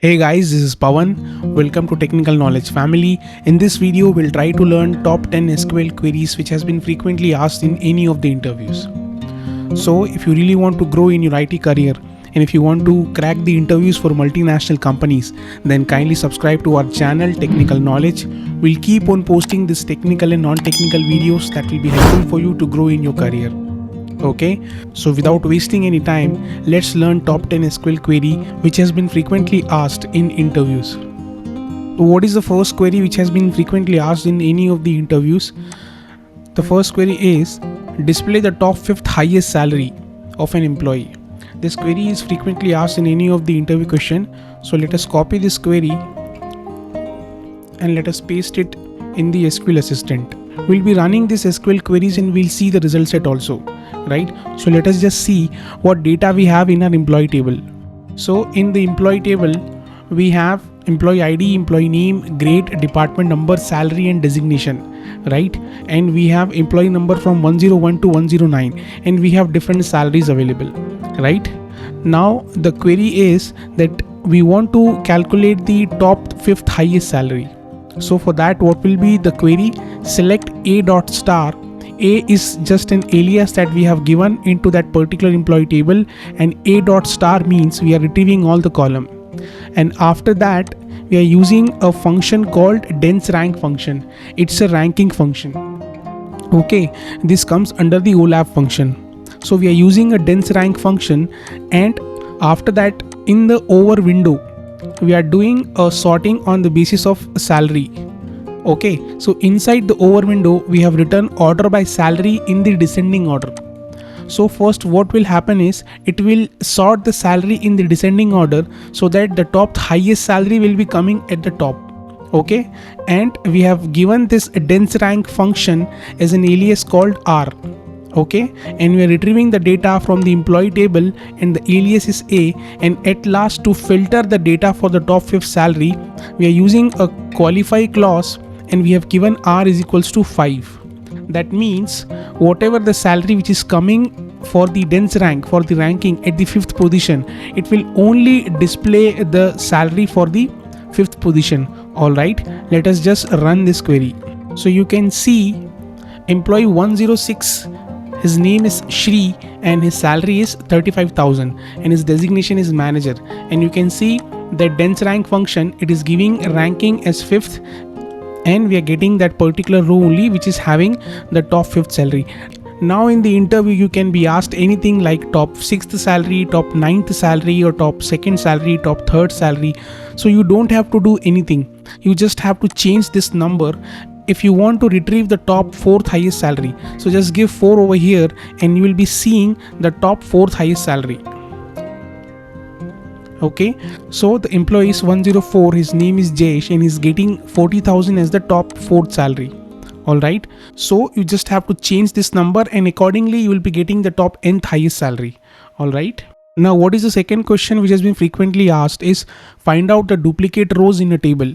Hey guys, this is Pavan. Welcome to Technical Knowledge Family. In this video, we'll try to learn top 10 SQL queries which has been frequently asked in any of the interviews. So if you really want to grow in your IT career and if you want to crack the interviews for multinational companies, then kindly subscribe to our channel Technical Knowledge. We'll keep on posting these technical and non-technical videos that will be helpful for you to grow in your career. Okay, so without wasting any time, let's learn top 10 SQL query which has been frequently asked in interviews. So what is the first query which has been frequently asked in any of the interviews? The first query is display the top 5th highest salary of an employee. This query is frequently asked in any of the interview question. So let us copy this query and let us paste it in the SQL assistant. We'll be running this SQL queries and we'll see the result set also, right? So let us just see what data we have in our employee table. So in the employee table, we have employee ID, employee name, grade, department number, salary and designation, right? And we have employee number from 101 to 109 and we have different salaries available, right? Now the query is that we want to calculate the top 5th highest salary. So for that, what will be the query? Select A dot star. A is just an alias that we have given into that particular employee table, and A dot star means we are retrieving all the column. And after that, we are using a function called dense rank function. It's a ranking function. Okay, this comes under the OLAP function. So we are using a dense rank function, and after that, in the over window, we are doing a sorting on the basis of salary. Okay, so inside the over window we have written order by salary in the descending order. So first what will happen is it will sort the salary in the descending order so that the top highest salary will be coming at the top. Okay, and we have given this dense rank function as an alias called R. Okay, and we are retrieving the data from the employee table and the alias is A, and at last to filter the data for the top 5th salary, we are using a qualify clause and we have given R is equals to 5. That means whatever the salary which is coming for the dense rank, for the ranking at the 5th position, it will only display the salary for the 5th position. Alright, let us just run this query. So you can see employee 106, his name is Shri and his salary is 35,000 and his designation is manager, and you can see the dense rank function, it is giving ranking as 5th and we are getting that particular row only which is having the top 5th salary. Now in the interview you can be asked anything like top 6th salary, top 9th salary, or top 2nd salary, top 3rd salary. So you don't have to do anything, you just have to change this number if you want to retrieve the top 4th highest salary. So just give 4 over here and you will be seeing the top 4th highest salary. Okay, so the employee is 104, his name is Jayesh and he's getting 40,000 as the top 4th salary. Alright, so you just have to change this number and accordingly you will be getting the top nth highest salary. Alright, now what is the second question which has been frequently asked is find out the duplicate rows in a table.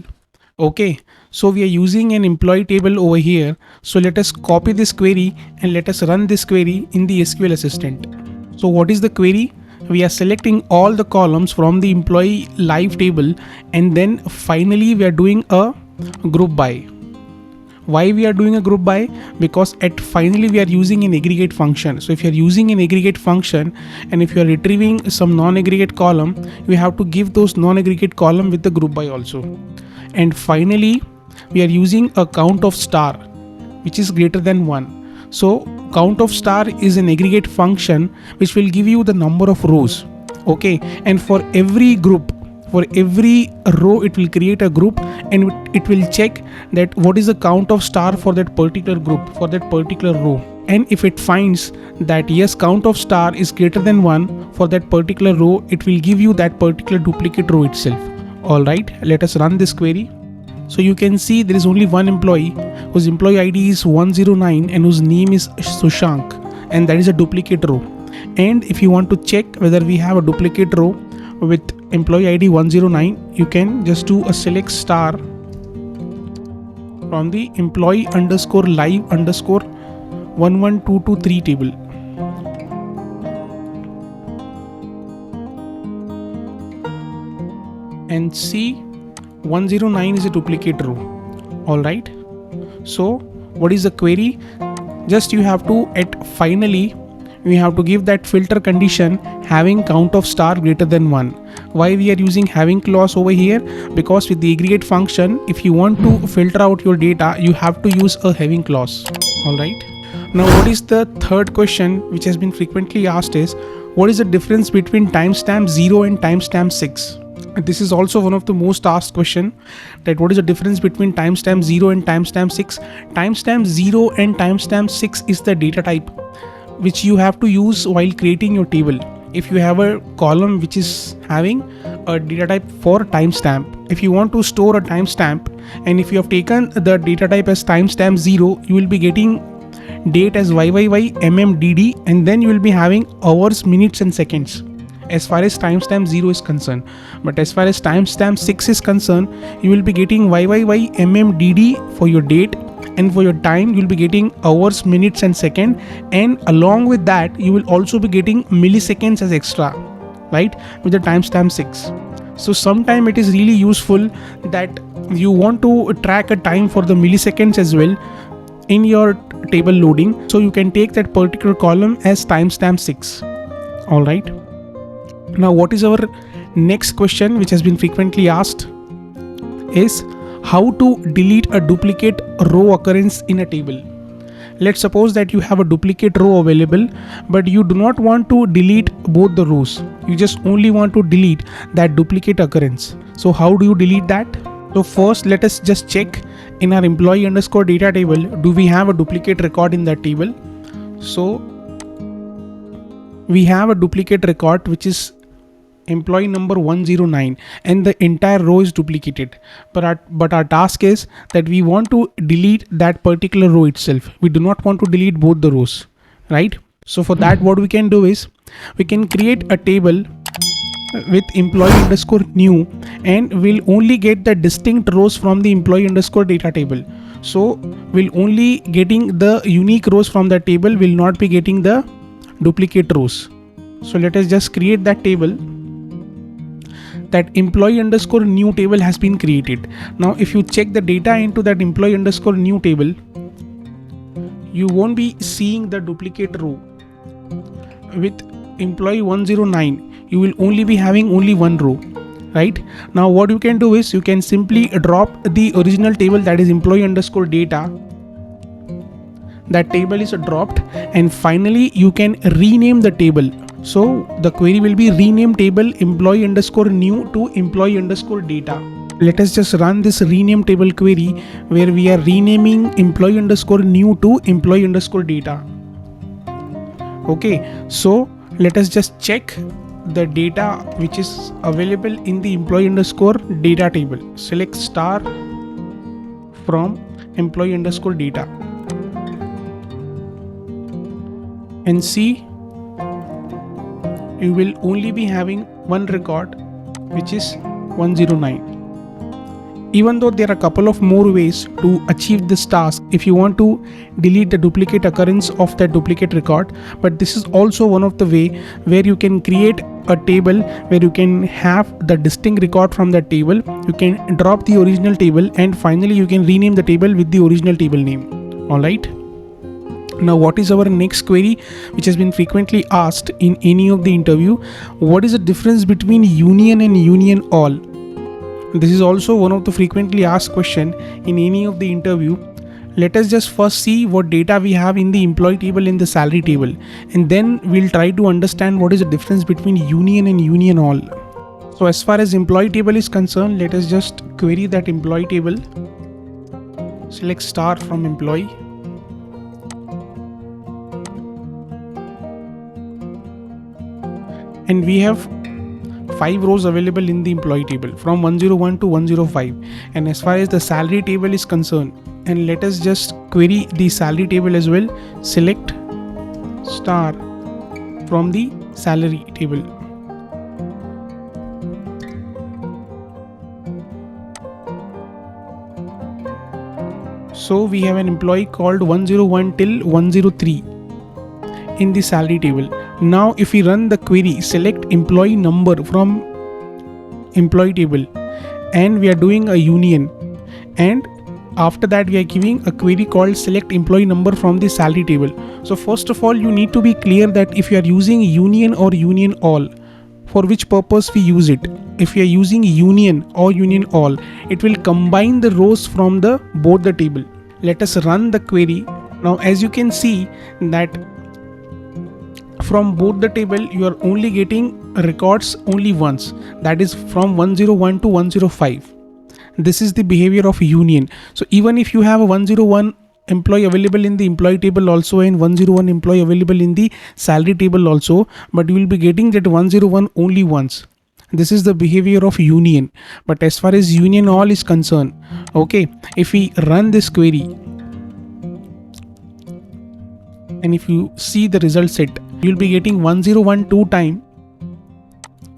Okay, so we are using an employee table over here. So let us copy this query and let us run this query in the SQL assistant. So what is the query? We are selecting all the columns from the employee live table and then finally we are doing a group by. Why we are doing a group by? Because at finally we are using an aggregate function. So if you are using an aggregate function and if you are retrieving some non-aggregate column, you have to give those non-aggregate column with the group by also. And finally we are using a count of star which is greater than 1. So count of star is an aggregate function which will give you the number of rows. Okay, and for every group, for every row it will create a group and it will check that what is the count of star for that particular group, for that particular row. And if it finds that yes, count of star is greater than 1 for that particular row, it will give you that particular duplicate row itself. Alright, let us run this query. So you can see there is only one employee whose employee ID is 109 and whose name is Sushank, and that is a duplicate row. And if you want to check whether we have a duplicate row with employee ID 109, you can just do a select star from the employee underscore live underscore 11223 table. and see 109 is a duplicate row. Alright, so what is the query? Just you have to finally we have to give that filter condition having count of star greater than 1. Why we are using having clause over here? Because with the aggregate function, if you want to filter out your data, you have to use a having clause. Alright, now what is the third question which has been frequently asked is, what is the difference between timestamp 0 and timestamp 6? This is also one of the most asked question, that what is the difference between timestamp 0 and timestamp 6? Timestamp 0 and timestamp 6 is the data type which you have to use while creating your table. If you have a column which is having a data type for timestamp, if you want to store a timestamp, and if you have taken the data type as timestamp 0, you will be getting date as YYY and then you will be having hours, minutes and seconds as far as timestamp 0 is concerned. But as far as timestamp 6 is concerned, you will be getting YYY for your date, and for your time you will be getting hours, minutes and second, and along with that you will also be getting milliseconds as extra, right, with the timestamp 6. So sometime it is really useful that you want to track a time for the milliseconds as well in your table loading, so you can take that particular column as timestamp 6. All right, now what is our next question which has been frequently asked is how to delete a duplicate row occurrence in a table. Let's suppose that you have a duplicate row available, but you do not want to delete both the rows. You just only want to delete that duplicate occurrence. So how do you delete that? So first let us just check in our employee underscore data table, do we have a duplicate record in that table? So we have a duplicate record which is employee number 109 and the entire row is duplicated, but our task is that we want to delete that particular row itself. We do not want to delete both the rows, right? So for that what we can do is we can create a table with employee underscore new, and we'll only get the distinct rows from the employee underscore data table. So we'll only getting the unique rows from that table, will not be getting the duplicate rows. So let us just create that table. That employee underscore new table has been created. Now if you check the data into that employee underscore new table, you won't be seeing the duplicate row. With employee 109, you will only be having only one row, right? Now what you can do is you can simply drop the original table, that is employee underscore data. That table is dropped, and finally you can rename the table. So the query will be rename table employee underscore new to employee underscore data. Let us just run this rename table query where we are renaming employee underscore new to employee underscore data. Okay, so let us just check the data which is available in the employee underscore data table. Select star from employee underscore data and see you will only be having one record which is 109. Even though there are a couple of more ways to achieve this task if you want to delete the duplicate occurrence of that duplicate record, but this is also one of the way where you can create a table where you can have the distinct record from that table. You can drop the original table and finally you can rename the table with the original table name. Alright. Now what is our next query which has been frequently asked in any of the interview? What is the difference between union and union all? This is also one of the frequently asked question in any of the interview. Let us just first see what data we have in the employee table and the salary table, and then we'll try to understand what is the difference between union and union all. So as far as employee table is concerned, let us just query that employee table. Select star from employee. And we have 5 rows available in the employee table from 101 to 105. And as far as the salary table is concerned, and let us just query the salary table as well. Select star from the salary table. So we have an employee called 101 till 103 in the salary table. Now if we run the query, select employee number from employee table, and we are doing a union, and after that we are giving a query called select employee number from the salary table. So first of all, you need to be clear that if you are using union or union all, for which purpose we use it. If you are using union or union all, it will combine the rows from the both the table. Let us run the query. Now as you can see that from both the table you are only getting records only once, that is from 101 to 105. This is the behavior of union. So even if you have a 101 employee available in the employee table also and 101 employee available in the salary table also, but you will be getting that 101 only once. This is the behavior of union. But as far as union all is concerned, okay, if we run this query and if you see the result set, you'll be getting 101 two time,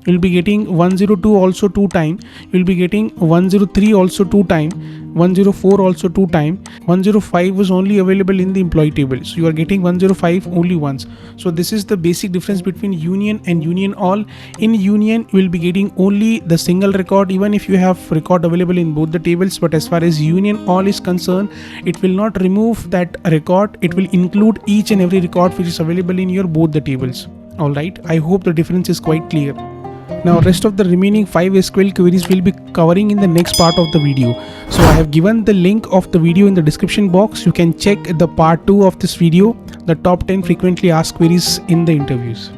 you'll be getting 102 also two time, you'll be getting 103 also two time, 104 also two time, 105 was only available in the employee table, so you are getting 105 only once. So this is the basic difference between union and union all. In union you will be getting only the single record even if you have record available in both the tables, but as far as union all is concerned, it will not remove that record, it will include each and every record which is available in your both the tables. Alright, I hope the difference is quite clear. Now rest of the remaining 5 SQL queries will be covering in the next part of the video. So I have given the link of the video in the description box. You can check the part 2 of this video, the top 10 frequently asked queries in the interviews.